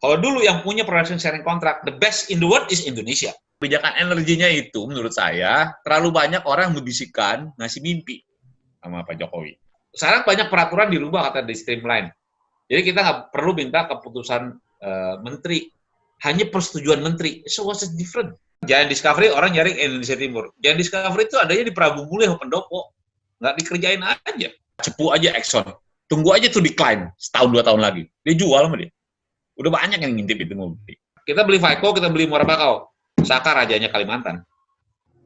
Kalau dulu yang punya production sharing contract, the best in the world is Indonesia. Kebijakan energinya itu menurut saya terlalu banyak orang membisikkan ngasih mimpi sama Pak Jokowi. Sekarang banyak peraturan dirubah kata di streamline. Jadi kita nggak perlu minta keputusan menteri, hanya persetujuan menteri. So what's it different? Giant Discovery orang nyari Indonesia Timur. Giant Discovery itu adanya di Prabu Mulih, Pendopo. Nggak dikerjain aja. Cepu aja Exxon. Tunggu aja tuh decline setahun 2 tahun lagi. Dia jual sama dia. Udah banyak yang ngintip itu mau beli. Kita beli Vaiko, kita beli Muara Bakau. Saka rajanya Kalimantan.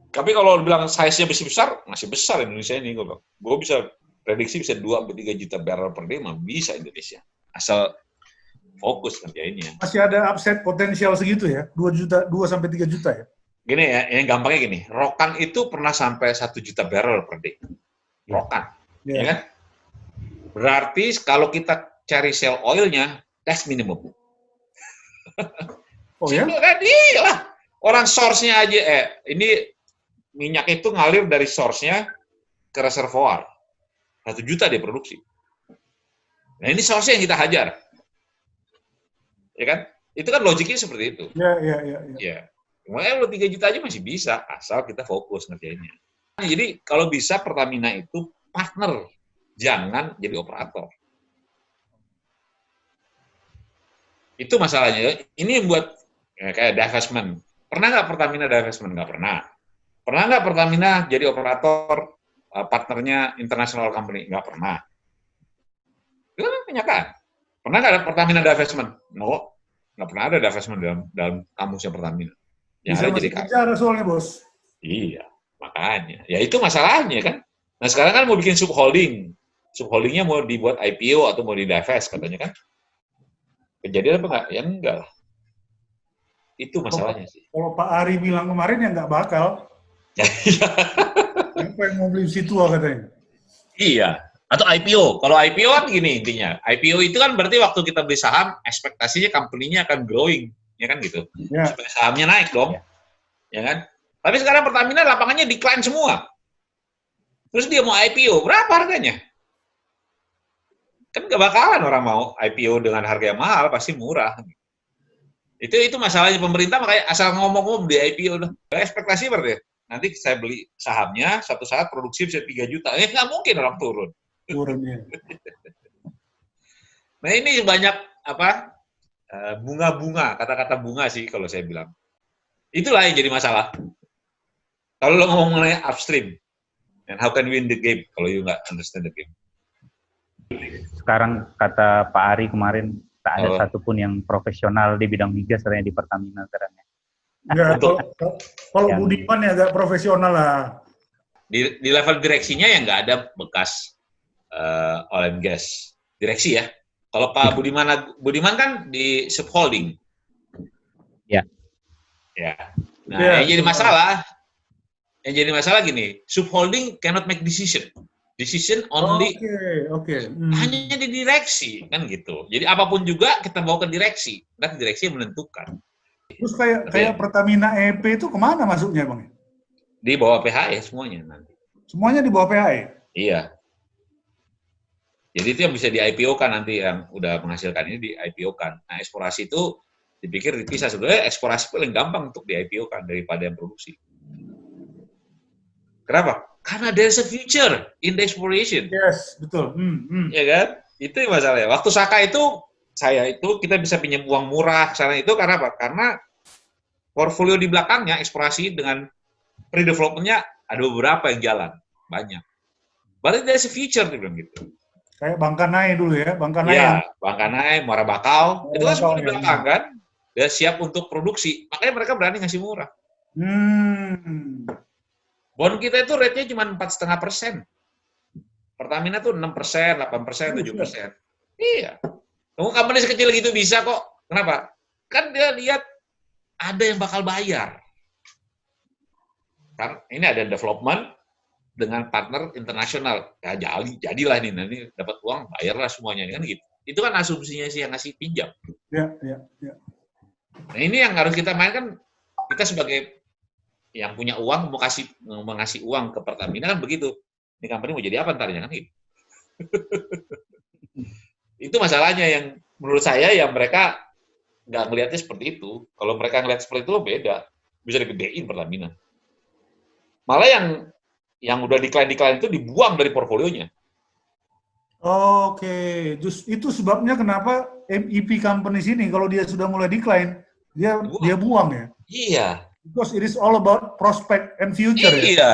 Tapi kalau bilang size-nya masih besar Indonesia ini. Gue bisa prediksi bisa 2-3 juta barrel per day, mah bisa Indonesia. Asal fokus kerjainnya. Masih ada upside potensial segitu ya? 2 sampai 3 juta ya? Gini ya, yang gampangnya gini. Rokan itu pernah sampai 1 juta barrel per day. Rokan. Ya kan? Berarti kalau kita cari shale oil-nya, that's minimum. Oh ya? Kan iyalah. Orang source-nya aja, ini minyak itu ngalir dari source-nya ke reservoir. 1 juta dia produksi. Nah ini source-nya yang kita hajar. Ya kan? Itu kan logiknya seperti itu. Ya. Makanya lo 3 juta aja masih bisa, asal kita fokus ngerjainnya. Jadi kalau bisa Pertamina itu partner, jangan jadi operator. Itu masalahnya. Ini yang buat kayak divestment. Pernah nggak Pertamina divestment? Nggak pernah. Pernah nggak Pertamina jadi operator partnernya international company? Nggak pernah. Itu kan kenyataan. Pernah nggak ada Pertamina divestment? No. Nggak pernah ada divestment dalam kamusnya Pertamina. Yang bisa ada jadi bicara soalnya, Bos. Iya, makanya. Ya itu masalahnya kan. Nah sekarang kan mau bikin subholding. Subholdingnya mau dibuat IPO atau mau di-divest katanya kan. Kejadian apa nggak? Ya enggak lah. Itu masalahnya sih. Kalau Pak Ari bilang kemarin ya nggak bakal. Siapa yang mau beli situ katanya? Iya. Atau IPO. Kalau IPO kan gini intinya. IPO itu kan berarti waktu kita beli saham, ekspektasinya company-nya akan growing. Ya kan gitu. Ya. Supaya sahamnya naik dong. Ya kan? Tapi sekarang Pertamina lapangannya decline semua. Terus dia mau IPO. Berapa harganya? Kan nggak bakalan orang mau IPO dengan harga yang mahal, pasti murah. Itu masalahnya pemerintah, makanya asal ngomong beli IPO. Ekspektasi berarti nanti saya beli sahamnya, satu saat produksi bisa 3 juta. Nggak mungkin orang turun. Turunnya. Nah ini banyak bunga-bunga, kata-kata bunga sih kalau saya bilang. Itulah yang jadi masalah. Kalau lo ngomong mengenai upstream, and how can win the game kalau you nggak understand the game. Sekarang kata Pak Ari kemarin, tak ada satupun yang profesional di bidang migas katanya di Pertamina sekarang. Ya, kalau Budiman ya agak profesional lah. Di level direksinya ya nggak ada bekas oil and gas direksi ya. Kalau Pak Budiman kan di subholding. Ya. Ya. Nah, yang jadi masalah gini, subholding cannot make decision only hanya di direksi kan gitu. Jadi apapun juga kita bawa ke direksi, dan direksi yang menentukan. Terus kayak Pertamina EP itu kemana masuknya Bang? Di bawah PHE semuanya nanti. Semuanya di bawah PHE? Iya. Jadi itu yang bisa di IPO kan nanti yang udah menghasilkan ini di IPO kan. Nah eksplorasi itu dipikir dipisah, sebenarnya eksplorasi paling gampang untuk di IPO kan daripada yang produksi. Kenapa? Karena there's a future in the exploration. Yes, betul. Ya kan? Itu masalahnya. Waktu Saka itu, kita bisa pinjam uang murah sana itu karena apa? Karena portfolio di belakangnya, eksplorasi dengan pre-development-nya ada beberapa yang jalan. Banyak. Berarti there's a future, dia bilang gitu. Kayak Bangkanai dulu ya? Bangkanai ya, Bangkanai, Muara Bakau. Itu kan semua di belakang kan? Dia siap untuk produksi. Makanya mereka berani ngasih murah. Bond kita itu rate-nya cuma 4,5%. Pertamina tuh 6%, 8%, 7%. Iya. Kamu company sekecil gitu bisa kok. Kenapa? Kan dia lihat ada yang bakal bayar. Kan ini ada development dengan partner internasional. Ya jadilah ini nanti dapat uang, bayarlah semuanya kan gitu. Itu kan asumsinya sih yang ngasih pinjam. Ya. Nah, ini yang harus kita mainkan, kita sebagai yang punya uang mau ngasih uang ke Pertamina kan begitu. Ini company mau jadi apa ntarnya kan gitu. Itu masalahnya yang menurut saya yang mereka nggak ngelihatnya seperti itu. Kalau mereka ngelihat seperti itu beda, bisa digedein Pertamina. Malah yang udah decline itu dibuang dari portfolionya. Oke, itu sebabnya kenapa MEP companies ini kalau dia sudah mulai decline, dia buang ya. Iya. Because it is all about prospect and future ya. Iya.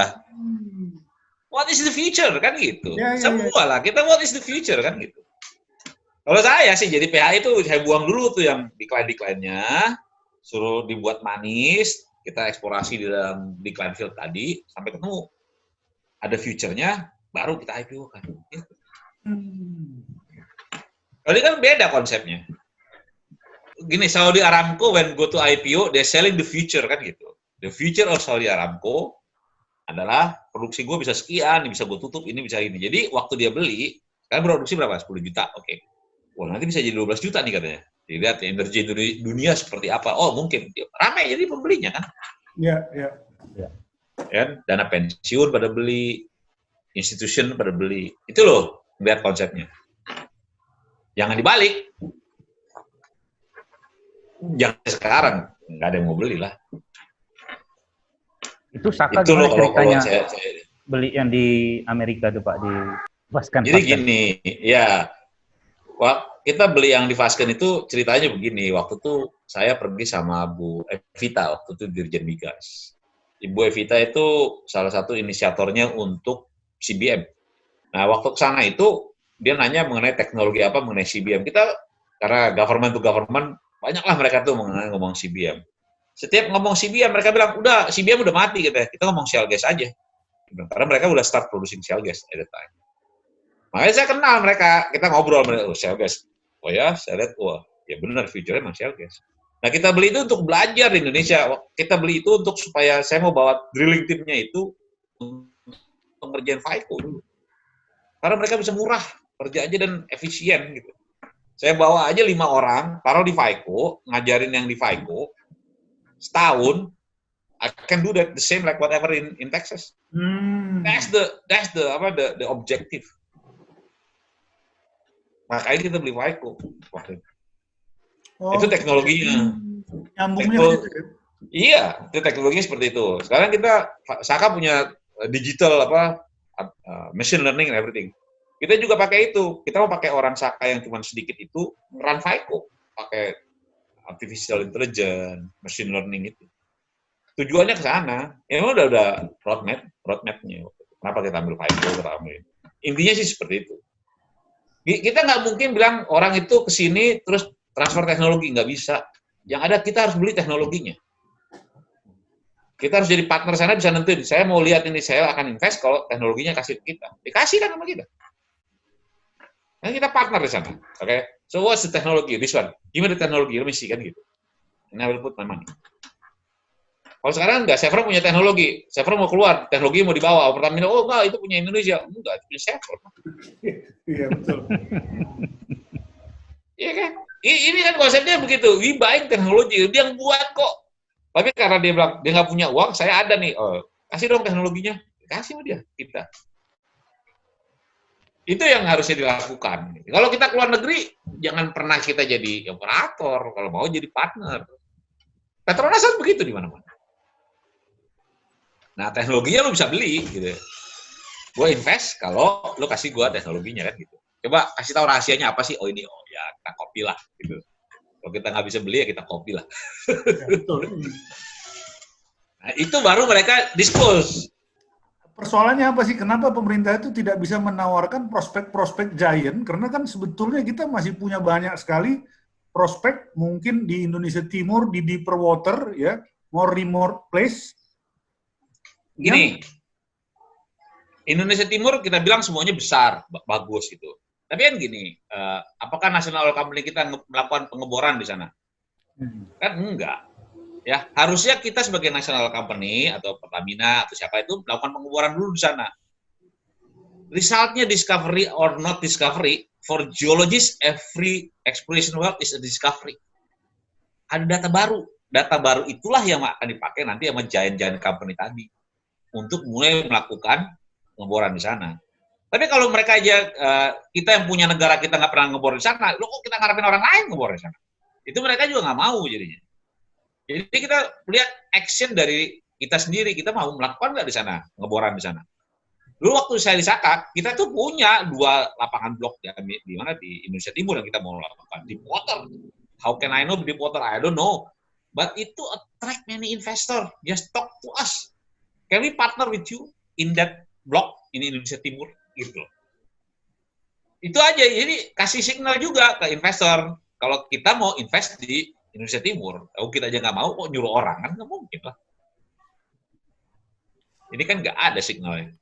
What is the future kan gitu. Ya. Semua lah kita what is the future kan gitu. Kalau saya sih jadi PH itu saya buang dulu tuh yang decline-nya, suruh dibuat manis, kita eksplorasi di dalam decline field tadi sampai ketemu ada future-nya, baru kita IPO kan. Gitu. Jadi kan beda konsepnya. Gini, Saudi Aramco when go to IPO, they're selling the future kan gitu. The future of Saudi Aramco adalah produksi gue bisa sekian, ini bisa gue tutup, ini bisa ini. Jadi waktu dia beli, kan produksi berapa? 10 juta, oke. Wah, nanti bisa jadi 12 juta nih katanya. Dilihat energi dunia seperti apa. Oh, mungkin. Ramai jadi pembelinya kan. Iya. Ya, dana pensiun pada beli, institution pada beli. Itu loh, lihat konsepnya. Jangan dibalik. Jangan sekarang. Nggak ada yang mau beli lah. Itu Saka itu gimana loh, ceritanya saya beli yang di Amerika tuh Pak, di Vaskan. Jadi gini, ya, kita beli yang di Vasken itu ceritanya begini. Waktu itu saya pergi sama Bu Evita, waktu itu Dirjen Migas. Ibu Evita itu salah satu inisiatornya untuk CBM. Nah, waktu ke sana itu dia nanya mengenai teknologi apa mengenai CBM. Kita karena government to government banyaklah mereka tuh mengenai ngomong CBM. Setiap ngomong CBM mereka bilang udah CBM udah mati gitu. Kita ngomong shale gas aja. Karena mereka udah start producing shale gas at the time. Makanya saya kenal mereka, kita ngobrol mereka, shale gas. Oh ya, saya lihat, wah, ya benar future-nya emang shale gas. Nah, kita beli itu untuk belajar di Indonesia. Kita beli itu untuk supaya saya mau bawa drilling team-nya itu untuk ngerjain FICO dulu. Karena mereka bisa murah, kerja aja dan efisien gitu. Saya bawa aja 5 orang, taruh di FICO, ngajarin yang di FICO, setahun, I can do that the same like whatever in Texas. That's the objective. Makanya kita beli FICO. Itu teknologinya. Nyambungnya gitu ya? Iya, itu teknologinya seperti itu. Sekarang kita, Saka punya digital machine learning and everything. Kita juga pakai itu. Kita mau pakai orang Saka yang cuma sedikit itu, run FICO. Pakai artificial intelligence, machine learning itu. Tujuannya ke sana. Ya udah roadmap-nya. Kenapa kita ambil FICO, kita ambil. Intinya sih seperti itu. Kita nggak mungkin bilang orang itu ke sini terus transfer teknologi, nggak bisa. Yang ada kita harus beli teknologinya. Kita harus jadi partner sana, bisa nentuin. Saya mau lihat ini, saya akan invest kalau teknologinya kasih ke kita. Dikasih kan sama kita. Nah, kita partner di sana. Oke. So what's the technology? This one. Gimana teknologi? Let me see kan gitu. And I will put my money. Kalau sekarang enggak, Chevron punya teknologi. Chevron mau keluar, teknologi mau dibawa. Pertamina, oh enggak, itu punya Indonesia. Enggak, itu punya Chevron. Iya, betul. Iya kan? Ini kan konsepnya begitu. We buying teknologi, dia yang buat kok. Tapi karena dia bilang, dia nggak punya uang, saya ada nih. Oh, kasih dong teknologinya. Kasih sama dia, kita. Itu yang harusnya dilakukan. Kalau kita keluar negeri, jangan pernah kita jadi operator. Kalau mau jadi partner. Petronas kan begitu di mana-mana. Nah, teknologinya lo bisa beli, gitu. Gue invest kalau lo kasih gue teknologinya kan gitu. Coba kasih tahu rahasianya apa sih? Oh ini, oh ya kita copy lah, gitu. Kalau kita nggak bisa beli ya kita copy lah. Ya, betul. Nah, itu baru mereka disclose. Persoalannya apa sih? Kenapa pemerintah itu tidak bisa menawarkan prospek-prospek giant? Karena kan sebetulnya kita masih punya banyak sekali prospek mungkin di Indonesia Timur, di deeper water, ya, more remote place. Gini, Indonesia Timur kita bilang semuanya besar, bagus gitu. Tapi kan gini, apakah national oil company kita melakukan pengeboran di sana? Kan enggak. Ya, harusnya kita sebagai national company atau Pertamina atau siapa itu melakukan pengeboran dulu di sana. Resultnya discovery or not discovery, for geologists every exploration well is a discovery. Ada data baru. Data baru itulah yang akan dipakai nanti sama giant-giant company tadi untuk mulai melakukan pengeboran di sana. Tapi kalau mereka aja, kita yang punya negara kita nggak pernah ngebor di sana, lo kok kita ngarepin orang lain ngebor di sana? Itu mereka juga nggak mau jadinya. Jadi kita lihat action dari kita sendiri, kita mau melakukan nggak di sana, ngeboran di sana. Dulu waktu saya di Sakak, kita tuh punya 2 lapangan blok di mana di Indonesia Timur yang kita mau lakukan. Deep water. How can I know deep water? I don't know. But itu attract many investor. Just talk to us. Can we partner with you in that block in Indonesia Timur? Gitu. Itu aja. Jadi kasih signal juga ke investor. Kalau kita mau invest di Indonesia Timur, kalau kita aja nggak mau, kok nyuruh orang? Kan nggak mungkin lah. Ini kan nggak ada signalnya.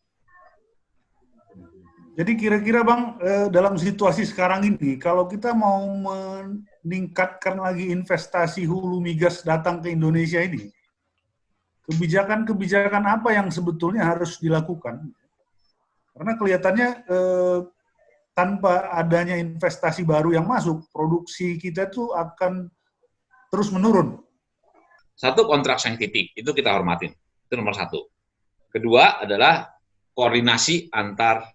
Jadi kira-kira Bang, dalam situasi sekarang ini, kalau kita mau meningkatkan lagi investasi hulu migas datang ke Indonesia ini, kebijakan-kebijakan apa yang sebetulnya harus dilakukan? Karena kelihatannya tanpa adanya investasi baru yang masuk, produksi kita tuh akan terus menurun. Satu, kontrak saintifik, itu kita hormatin. Itu nomor 1. Kedua adalah koordinasi antar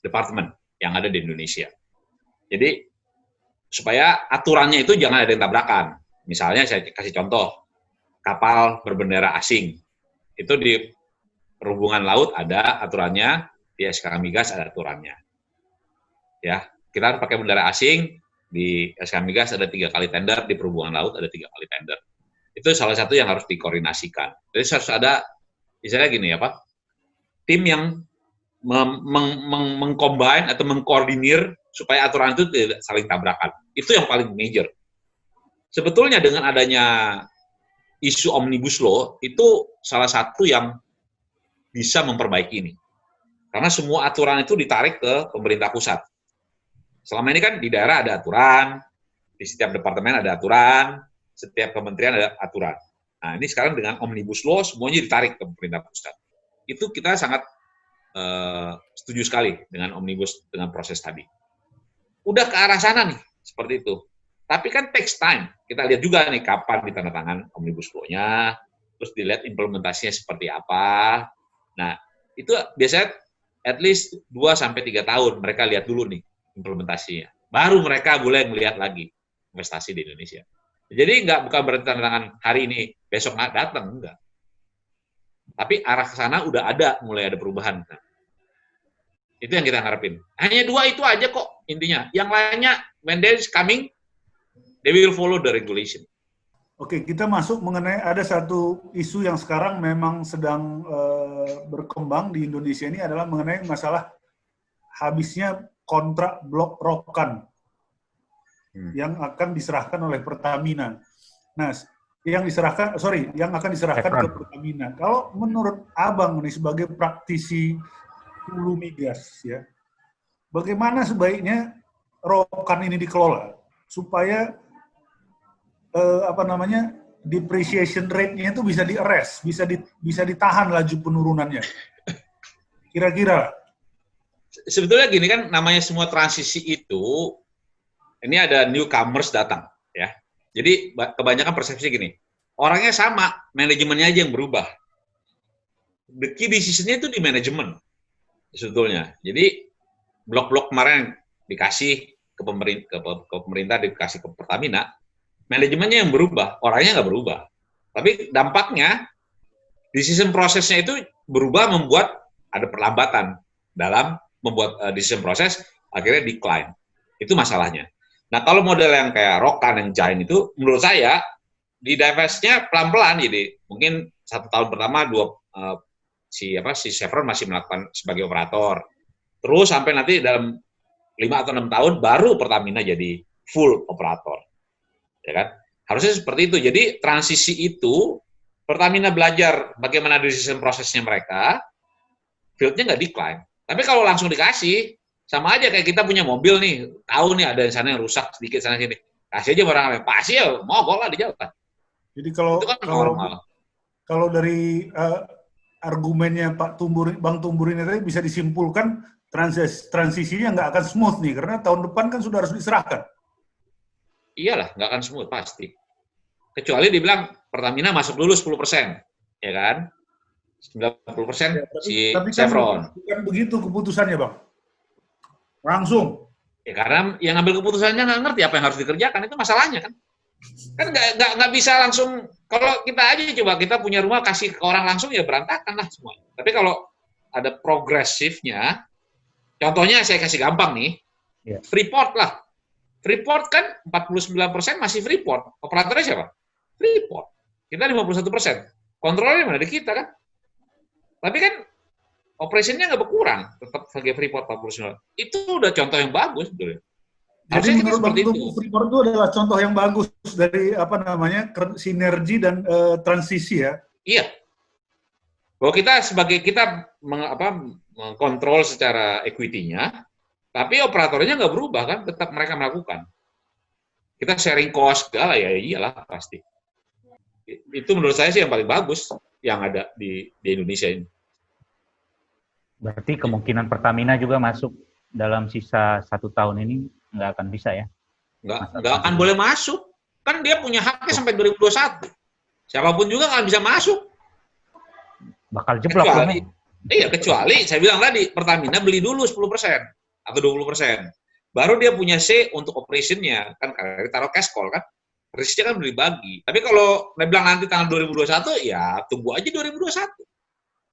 departemen yang ada di Indonesia. Jadi, supaya aturannya itu jangan ada yang tabrakan. Misalnya, saya kasih contoh, kapal berbendera asing. Itu di perhubungan laut ada aturannya, di SK Migas ada aturannya. Ya, kita harus pakai bendera asing, di SK Migas ada 3 kali tender, di perhubungan laut ada 3 kali tender. Itu salah satu yang harus dikoordinasikan. Jadi harus ada, misalnya gini ya Pak, tim yang mengcombine atau mengkoordinir supaya aturan itu tidak saling tabrakan. Itu yang paling major. Sebetulnya dengan adanya isu Omnibus Law, itu salah satu yang bisa memperbaiki ini. Karena semua aturan itu ditarik ke pemerintah pusat. Selama ini kan di daerah ada aturan, di setiap departemen ada aturan, setiap kementerian ada aturan. Nah, ini sekarang dengan Omnibus Law, semuanya ditarik ke pemerintah pusat. Itu kita sangat setuju sekali dengan Omnibus, dengan proses tadi. Udah ke arah sana nih, seperti itu. Tapi kan takes time. Kita lihat juga nih kapan ditandatangan Omnibus Law-nya, terus dilihat implementasinya seperti apa. Nah, itu biasanya at least 2-3 tahun mereka lihat dulu nih implementasinya. Baru mereka boleh melihat lagi investasi di Indonesia. Jadi bukan berarti tantangan hari ini, besok nggak datang, enggak. Tapi arah ke sana udah ada, mulai ada perubahan. Nah, itu yang kita harapin. Hanya 2 itu aja kok intinya. Yang lainnya, when there is coming, they will follow the regulation. Oke, kita masuk mengenai ada satu isu yang sekarang memang sedang berkembang di Indonesia ini adalah mengenai masalah habisnya kontrak blok Rokan yang akan diserahkan oleh Pertamina. Nah, yang akan diserahkan ke Pertamina. Kalau menurut Abang nih sebagai praktisi hulu migas ya, bagaimana sebaiknya Rokan ini dikelola supaya depreciation rate-nya itu bisa di-arrest, bisa ditahan laju penurunannya. Kira-kira. Sebetulnya gini kan, namanya semua transisi itu, ini ada newcomers datang, ya. Jadi kebanyakan persepsi gini, orangnya sama, manajemennya aja yang berubah. The key decision-nya itu di manajemen, sebetulnya. Jadi blok-blok kemarin dikasih ke pemerintah, dikasih ke Pertamina, manajemennya yang berubah, orangnya nggak berubah. Tapi dampaknya, decision prosesnya itu berubah, membuat ada perlambatan dalam membuat decision proses, akhirnya decline. Itu masalahnya. Nah, kalau model yang kayak Rokan, yang Giant itu, menurut saya, di divestnya pelan-pelan, jadi mungkin 1 tahun pertama, si Chevron masih melakukan sebagai operator. Terus sampai nanti dalam 5 atau 6 tahun, baru Pertamina jadi full operator. Ya kan? Harusnya seperti itu. Jadi transisi itu Pertamina belajar bagaimana decision prosesnya mereka, field-nya nggak decline. Tapi kalau langsung dikasih, sama aja kayak kita punya mobil nih, tahu nih ada di sana yang rusak sedikit sana sini, kasih aja barang lain, pasti ya mogok lah di jalan. Jadi itu kan kalau dari argumennya Bang Tumbur ini tadi bisa disimpulkan transisinya nggak akan smooth nih, karena tahun depan kan sudah harus diserahkan. Iyalah, nggak akan smooth, pasti. Kecuali dibilang Pertamina masuk dulu 10%, ya kan? 90% si Tapi Chevron. Bukan begitu keputusannya, Bang. Langsung. Ya karena yang ngambil keputusannya nggak ngerti apa yang harus dikerjakan, itu masalahnya kan. Kan nggak bisa langsung, kalau kita aja coba kita punya rumah kasih ke orang langsung ya berantakan lah semua. Tapi kalau ada progresifnya, contohnya saya kasih gampang nih, Freeport lah. Freeport kan 49% masih Freeport. Operatornya siapa? Freeport. Kita 51%. Kontrolnya mana? Di kita kan. Tapi kan operationnya nggak berkurang, tetap sebagai Freeport 49. Itu udah contoh yang bagus. Jadi menurut Bang Tumpu, Freeport itu adalah contoh yang bagus dari sinergi dan transisi ya. Iya. Bahwa kita mengkontrol secara equity-nya, tapi operatornya nggak berubah kan, tetap mereka melakukan. Kita sharing cost segala ya iyalah pasti. Itu menurut saya sih yang paling bagus yang ada di Indonesia ini. Berarti kemungkinan Pertamina juga masuk dalam sisa 1 tahun ini nggak akan bisa ya? Nggak akan boleh masuk. Kan dia punya haknya sampai 2021. Siapapun juga nggak bisa masuk. Bakal jeblok. Kecuali saya bilang tadi, Pertamina beli dulu 10% atau 20%. Baru dia punya say untuk operation-nya. Kan karena taruh cash call kan. Risknya kan dibagi. Tapi kalau dia bilang nanti tanggal 2021, ya tunggu aja 2021.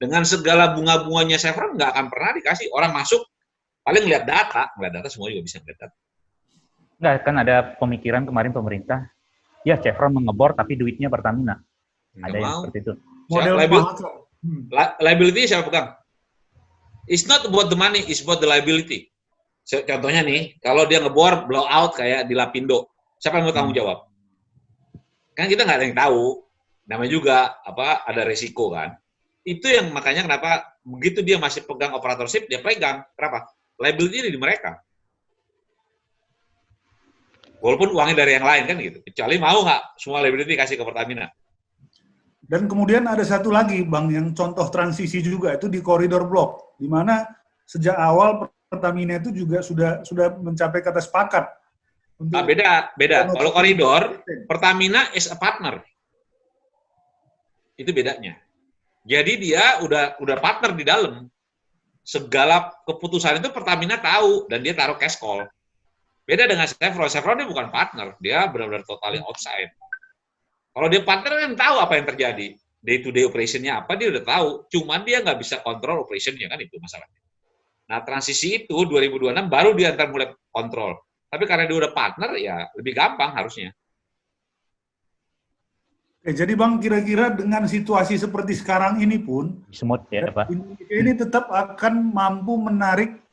Dengan segala bunga-bunganya Chevron nggak akan pernah dikasih. Orang masuk, paling ngeliat data semua juga bisa ngeliat data. Nggak, kan ada pemikiran kemarin pemerintah, ya Chevron mengebor tapi duitnya Pertamina. Ada yang seperti itu. Model liability siapa pegang? It's not about the money, it's about the liability. Contohnya nih, kalau dia ngebor blowout kayak di Lapindo, siapa yang mau tanggung jawab? Kan kita nggak ada yang tahu. Namanya juga ada resiko kan. Itu yang makanya kenapa begitu dia masih pegang operatorship, dia pegang. Kenapa? Liability di mereka. Walaupun uangnya dari yang lain kan gitu. Kecuali mau nggak semua liability kasih ke Pertamina. Dan kemudian ada satu lagi, Bang, yang contoh transisi juga, itu di koridor blok, di mana sejak awal Pertamina itu juga sudah mencapai kata sepakat. Beda. Kalau koridor, Pertamina is a partner. Itu bedanya. Jadi dia udah partner di dalam. Segala keputusan itu Pertamina tahu, dan dia taruh cash call. Beda dengan Chevron. Chevron dia bukan partner, dia benar-benar totally outside. Kalau dia partner kan tahu apa yang terjadi. Day-to-day operation-nya apa, dia udah tahu. Cuman dia nggak bisa kontrol operation-nya, kan itu masalahnya. Nah, transisi itu 2026 baru dia ntar mulai kontrol. Tapi karena dia udah partner, ya lebih gampang harusnya. Jadi Bang, kira-kira dengan situasi seperti sekarang ini pun, smooth ya, Pak. Indonesia ini tetap akan mampu menarik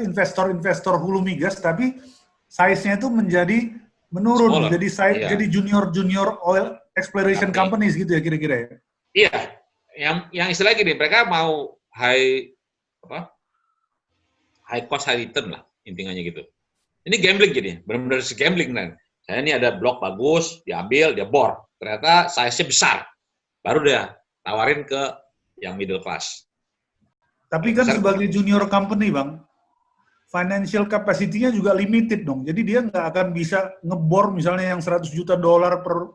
investor-investor hulu migas, tapi size-nya itu menurun, jadi junior oil exploration companies gitu ya kira-kira ya. Iya, yang istilah gini, mereka mau high cost high return lah intinya gitu. Ini gambling jadi, benar-benar gambling kan. Saya ini ada blok bagus, diambil, dia bor, ternyata size-nya besar, baru dia tawarin ke yang middle class. Tapi kan sebagai junior company, Bang, financial capacity-nya juga limited dong. Jadi dia nggak akan bisa ngebor misalnya yang $100 juta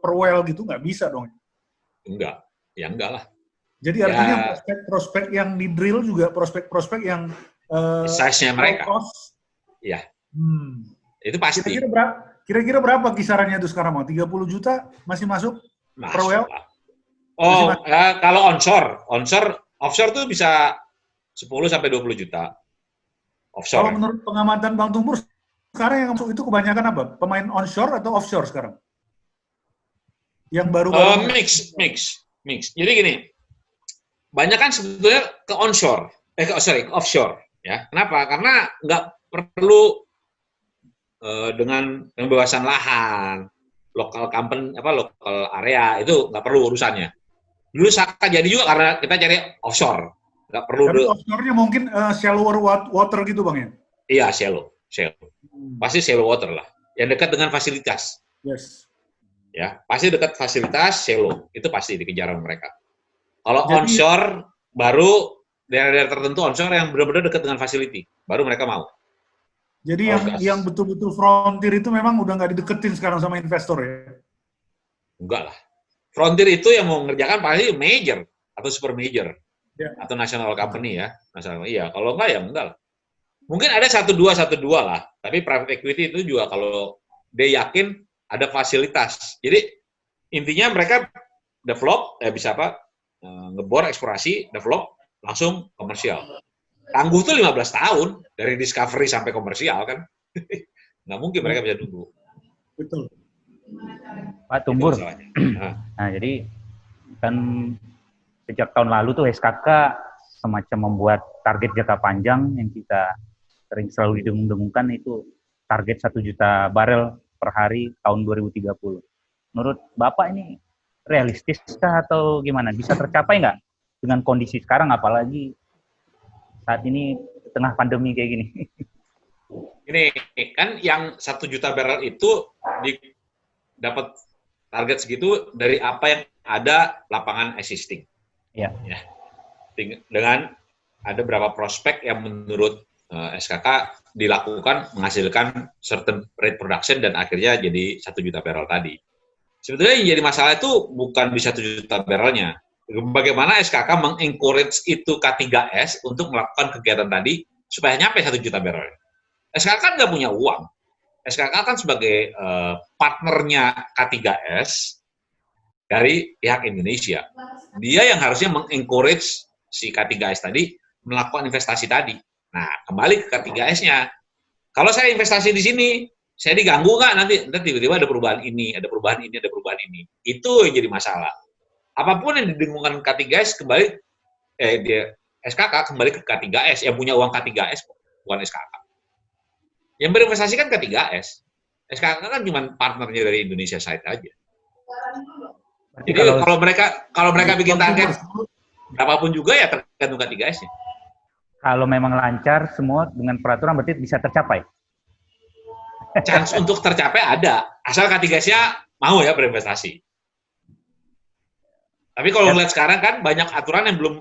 per well gitu, nggak bisa dong. Enggak lah. Jadi artinya prospek-prospek yang di drill juga prospek-prospek yang size-nya mereka. Iya. Itu pasti. Kira-kira berapa kisarannya itu sekarang, Bang? 30 juta masih masuk per well? Kalau offshore tuh bisa 10 sampai 20 juta. Offshore. Kalau menurut pengamatan Bang Tumpur, sekarang yang masuk itu kebanyakan apa? Pemain onshore atau offshore sekarang? Yang baru mix. Jadi gini, banyak kan sebetulnya ke offshore. Ya, kenapa? Karena nggak perlu dengan pembebasan lahan, lokal area itu nggak perlu urusannya. Dulu Saka jadi juga karena kita cari offshore. Nggak perlu. Tapi offshore-nya mungkin shallower water gitu, Bang ya? Iya, shallow. Pasti shallow water lah. Yang dekat dengan fasilitas. Yes. Ya, pasti dekat fasilitas, shallow. Itu pasti dikejar sama mereka. Kalau onshore, baru daerah-daerah tertentu onshore yang benar-benar dekat dengan facility. Baru mereka mau. Jadi yang betul-betul frontier itu memang udah nggak dideketin sekarang sama investor ya? Enggak lah. Frontier itu yang mau mengerjakan pasti major atau super major. Atau national company ya. Iya, kalau enggak ya enggak lah. Mungkin ada satu dua lah, tapi private equity itu juga kalau dia yakin ada fasilitas. Jadi intinya mereka develop, bisa apa, ngebor, eksplorasi, develop, langsung komersial. Tangguh tuh 15 tahun, dari discovery sampai komersial kan. Nggak mungkin mereka bisa tunggu. Betul. Pak Tumbur. Nah, Nah, jadi kan sejak tahun lalu tuh SKK semacam membuat target jangka panjang yang kita selalu didengung-dengungkan, itu target 1 juta barel per hari tahun 2030. Menurut Bapak ini realistiskah atau gimana? Bisa tercapai nggak dengan kondisi sekarang, apalagi saat ini tengah pandemi kayak gini? ini kan yang 1 juta barrel itu dapat target segitu dari apa yang ada lapangan existing. Ya. Dengan ada berapa prospek yang menurut SKK dilakukan menghasilkan certain rate production dan akhirnya jadi 1 juta barrel tadi. Sebetulnya yang jadi masalah itu bukan di 1 juta barrelnya. Bagaimana SKK mengencourage itu K3S untuk melakukan kegiatan tadi supaya nyampe 1 juta barrel. SKK kan nggak punya uang. SKK kan sebagai partnernya K3S dari pihak Indonesia. Dia yang harusnya mengencourage si K3S tadi melakukan investasi tadi. Nah, kembali ke K3S-nya. Kalau saya investasi di sini, saya diganggu nggak nanti tiba-tiba ada perubahan ini, ada perubahan ini, ada perubahan ini. Itu yang jadi masalah. Apapun yang didengungkan K3S kembali, SKK kembali ke K3S, yang punya uang K3S, bukan SKK. Yang berinvestasi kan K3S. SKK kan cuma partnernya dari Indonesia Side aja. Jadi kalau mereka bikin target berapapun juga ya tergantung K3S-nya. Kalau memang lancar semua dengan peraturan berarti bisa tercapai. Chance untuk tercapai ada, asal K3S-nya mau ya berinvestasi. Tapi kalau lihat sekarang kan banyak aturan yang belum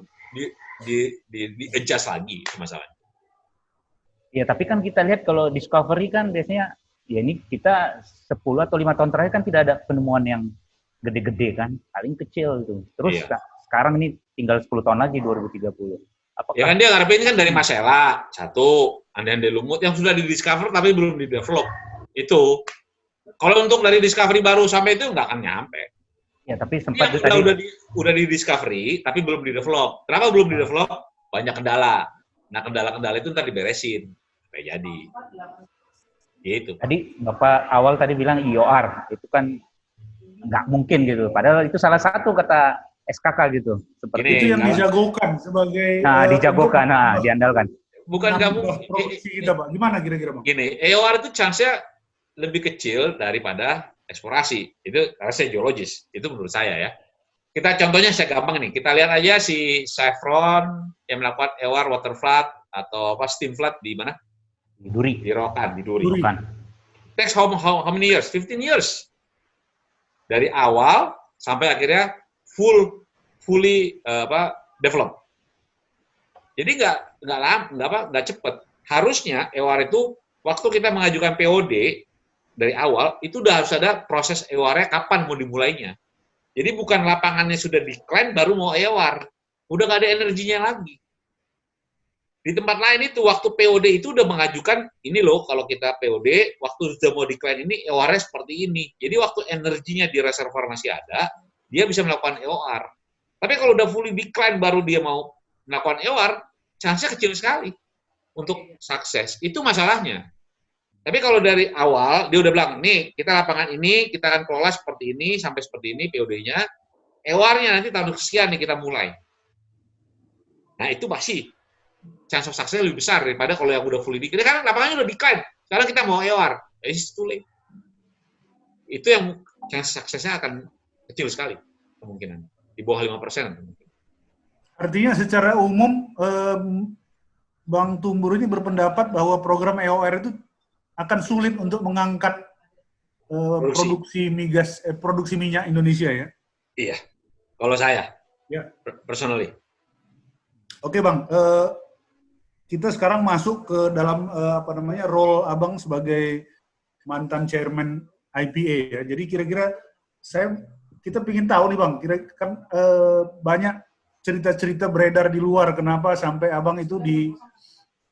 di-adjust lagi, itu masalahnya. Ya, tapi kan kita lihat kalau discovery kan biasanya, ya ini kita 10 atau 5 tahun terakhir kan tidak ada penemuan yang gede-gede kan, paling kecil itu. Terus sekarang ini tinggal 10 tahun lagi 2030. Apakah... Ya kan dia ngarepin kan dari Masela, satu, Ande-ande lumut yang sudah di-discover tapi belum di-develop. Itu. Kalau untuk dari discovery baru sampai itu nggak akan nyampe. Ya, tapi sempat ya, udah di-discovery tapi belum di-develop. Kenapa belum di-develop? Banyak kendala. Nah, kendala-kendala itu ntar diberesin. Supaya jadi. Gitu. Tadi Bapak awal tadi bilang IOR, itu kan nggak mungkin gitu. Padahal itu salah satu kata SKK gitu. Seperti itu yang dijagokan sebagai dijagokan, diandalkan. Bukan kamu produksi kita, Pak. Gimana kira-kira, Bang? Gini, EOR itu chance-nya lebih kecil daripada eksplorasi. Itu karena saya geologis. Itu menurut saya ya. Kita contohnya saya gampang nih. Kita lihat aja si Chevron yang melakukan EOR water flood atau steam flood di mana? Di Duri. Di Rokan, di Duri. Rokan. Takes how many years? 15 years. Dari awal sampai akhirnya fully develop. Jadi nggak cepet. Harusnya EOR itu waktu kita mengajukan POD dari awal itu udah harus ada proses EOR-nya kapan mau dimulainya. Jadi bukan lapangannya sudah decline baru mau EOR. Udah nggak ada energinya lagi. Di tempat lain itu waktu POD itu udah mengajukan ini loh kalau kita POD waktu sudah mau decline ini EOR-nya seperti ini. Jadi waktu energinya di reservoir masih ada, dia bisa melakukan EOR. Tapi kalau udah fully decline baru dia mau melakukan EOR, chance-nya kecil sekali untuk sukses. Itu masalahnya. Tapi kalau dari awal, dia udah bilang, nih, kita lapangan ini, kita akan kelola seperti ini, sampai seperti ini, POD-nya, EOR-nya nanti tahun sekian nih kita mulai. Nah, itu pasti chance of success lebih besar daripada kalau yang udah fully decline. Kan lapangannya udah decline. Sekarang kita mau EOR. It's too late. Itu yang chance suksesnya akan kecil sekali kemungkinan. Di bawah 5%. Artinya secara umum, Bang Tumbur ini berpendapat bahwa program EOR itu akan sulit untuk mengangkat produksi minyak Indonesia ya? Iya, kalau saya, personally. Oke Bang, kita sekarang masuk ke dalam role Abang sebagai mantan chairman IPA ya. Jadi kira-kira kita ingin tahu nih Bang, kira-kira kan banyak cerita-cerita beredar di luar kenapa sampai Abang itu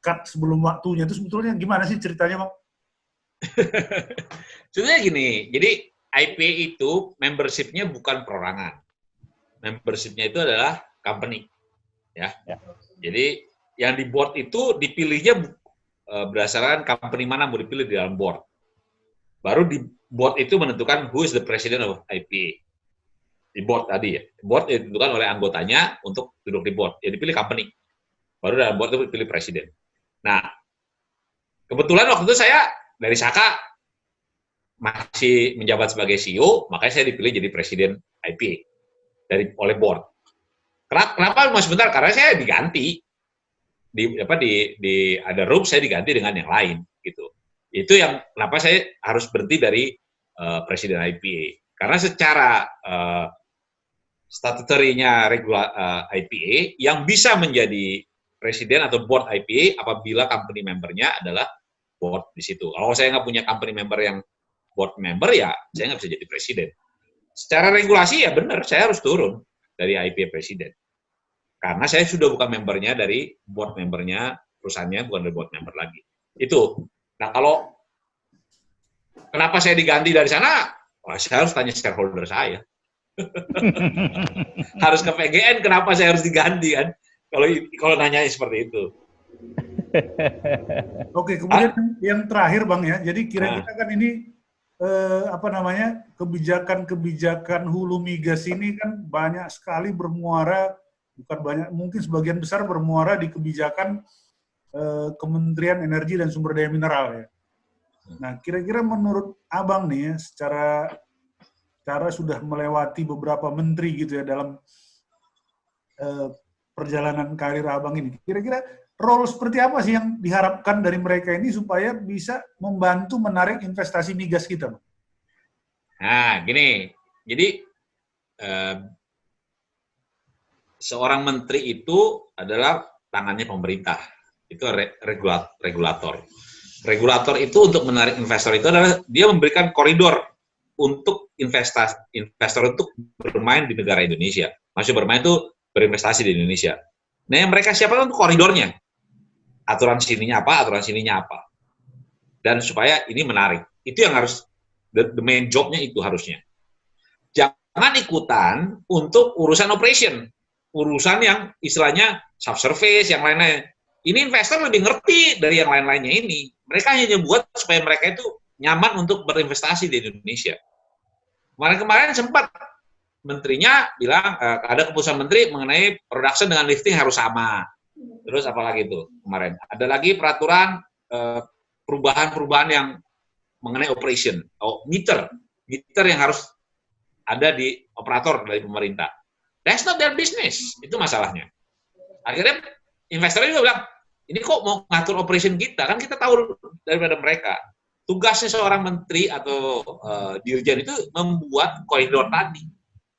cut sebelum waktunya itu sebetulnya gimana sih ceritanya, Bang? Sebenarnya gini, jadi IPA itu membership-nya bukan perorangan. Membership-nya itu adalah company. Ya. Jadi yang di board itu dipilihnya berdasarkan company mana mau dipilih di dalam board. Baru di board itu menentukan who is the president of IPA. Di board tadi ya. Board ditentukan oleh anggotanya untuk duduk di board. Ya dipilih company. Baru dalam board itu dipilih presiden. Nah, kebetulan waktu itu saya dari Saka masih menjabat sebagai CEO, makanya saya dipilih jadi presiden IPA oleh board. Kenapa mas sebentar? Karena saya diganti di ada room saya diganti dengan yang lain gitu. Itu yang kenapa saya harus berhenti dari presiden IPA. Karena secara statutory-nya IPA yang bisa menjadi presiden atau board IPA apabila company member-nya adalah board di situ. Kalau saya nggak punya company member yang board member, ya saya nggak bisa jadi presiden. Secara regulasi ya benar, saya harus turun dari IPA presiden. Karena saya sudah bukan membernya dari board membernya, perusahaannya bukan dari board member lagi. Itu. Nah kalau kenapa saya diganti dari sana, saya harus tanya shareholder saya. Harus ke PGN, kenapa saya harus diganti kan? Kalau nanya seperti itu. Oke, kemudian yang terakhir Bang ya, jadi kira-kira kan ini kebijakan-kebijakan hulu migas ini kan banyak sekali bermuara, bukan banyak, mungkin sebagian besar bermuara di kebijakan Kementerian Energi dan Sumber Daya Mineral ya. Nah, kira-kira menurut Abang nih ya, secara sudah melewati beberapa menteri gitu ya dalam perjalanan karir Abang ini, kira-kira role seperti apa sih yang diharapkan dari mereka ini supaya bisa membantu menarik investasi migas kita, Bang? Nah, gini. Jadi, seorang menteri itu adalah tangannya pemerintah. Itu regulator. Regulator itu untuk menarik investor itu adalah dia memberikan koridor untuk investor untuk bermain di negara Indonesia. Maksud bermain itu berinvestasi di Indonesia. Nah, yang mereka siapkan untuk koridornya. Aturan sininya apa, aturan sininya apa. Dan supaya ini menarik. Itu yang harus, the main job-nya itu harusnya. Jangan ikutan untuk urusan operation. Urusan yang istilahnya subsurface, yang lain-lain. Ini investor lebih ngerti dari yang lain-lainnya ini. Mereka hanya buat supaya mereka itu nyaman untuk berinvestasi di Indonesia. Kemarin sempat menterinya bilang, ada keputusan menteri mengenai production dengan lifting harus sama. Terus apalagi itu kemarin? Ada lagi peraturan perubahan-perubahan yang mengenai operation, meter yang harus ada di operator dari pemerintah. That's not their business, itu masalahnya. Akhirnya investornya juga bilang, ini kok mau ngatur operation kita? Kan kita tahu daripada mereka. Tugasnya seorang menteri atau dirjen itu membuat koridor tadi.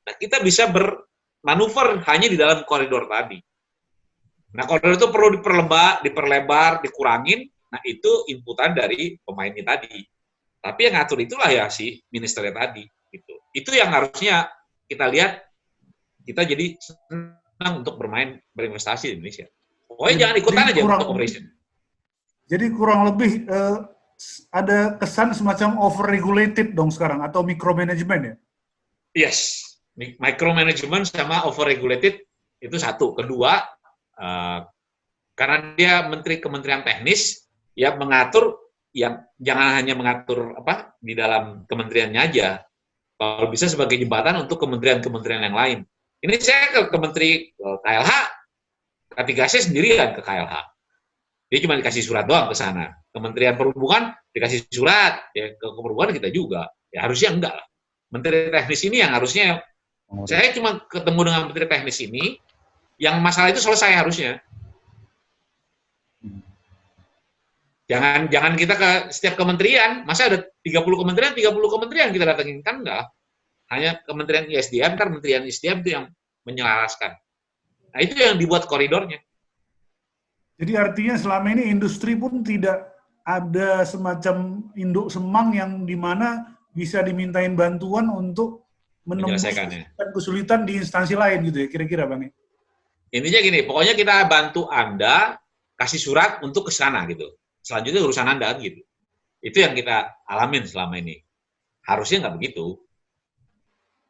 Nah, kita bisa bermanuver hanya di dalam koridor tadi. Nah, koridor itu perlu diperlebar, dikurangin. Nah, itu inputan dari pemainnya tadi. Tapi yang ngatur itulah ya si ministernya tadi. Gitu. Itu yang harusnya kita lihat, kita jadi senang untuk berinvestasi di Indonesia. Pokoknya jangan ikutan aja untuk operation. Jadi kurang lebih ada kesan semacam over-regulated dong sekarang, atau micromanagement ya? Yes. Micromanagement sama over-regulated itu satu. Kedua, karena dia kementerian teknis, ya mengatur, yang jangan hanya mengatur di dalam kementeriannya aja. Kalau bisa sebagai jembatan untuk kementerian-kementerian yang lain. Ini saya ke Menteri KLH, K3C sendirian ke KLH. Dia cuma dikasih surat doang ke sana. Kementerian Perhubungan dikasih surat, ya ke Perhubungan kita juga. Ya harusnya enggak lah. Menteri teknis ini yang harusnya, saya cuma ketemu dengan Menteri teknis ini, yang masalah itu selesai harusnya. Jangan kita ke setiap kementerian, masa ada 30 kementerian kita datengin, kan enggak. Hanya Kementerian ISDM, kan Kementerian ISDM itu yang menyelaraskan. Nah, itu yang dibuat koridornya. Jadi artinya selama ini industri pun tidak ada semacam induk semang yang dimana bisa dimintain bantuan untuk menembus kesulitan di instansi lain gitu ya, kira-kira Bang? Intinya gini, pokoknya kita bantu Anda kasih surat untuk ke sana gitu. Selanjutnya urusan Anda gitu. Itu yang kita alamin selama ini. Harusnya nggak begitu.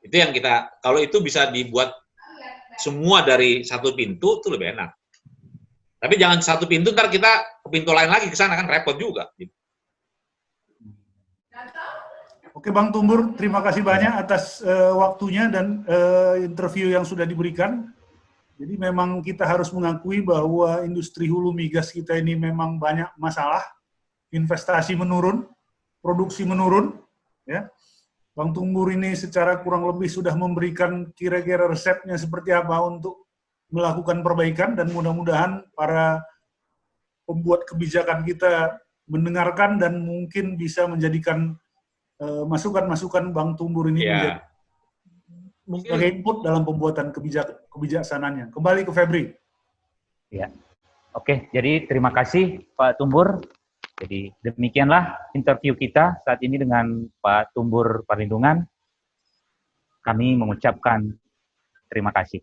Itu yang kita, kalau itu bisa dibuat semua dari satu pintu, itu lebih enak. Tapi jangan satu pintu, ntar kita ke pintu lain lagi ke sana, kan repot juga. Oke Bang Tumbur, terima kasih banyak atas waktunya dan interview yang sudah diberikan. Jadi memang kita harus mengakui bahwa industri hulu migas kita ini memang banyak masalah, investasi menurun, produksi menurun, ya. Bang Tumbur ini secara kurang lebih sudah memberikan kira-kira resepnya seperti apa untuk melakukan perbaikan, dan mudah-mudahan para pembuat kebijakan kita mendengarkan dan mungkin bisa menjadikan masukan-masukan Bang Tumbur ini menjadi sebagai input dalam pembuatan kebijaksananya. Kembali ke Febri. Ya, oke. Jadi terima kasih Pak Tumbur. Jadi demikianlah interview kita saat ini dengan Pak Tumbur Parlindungan. Kami mengucapkan terima kasih.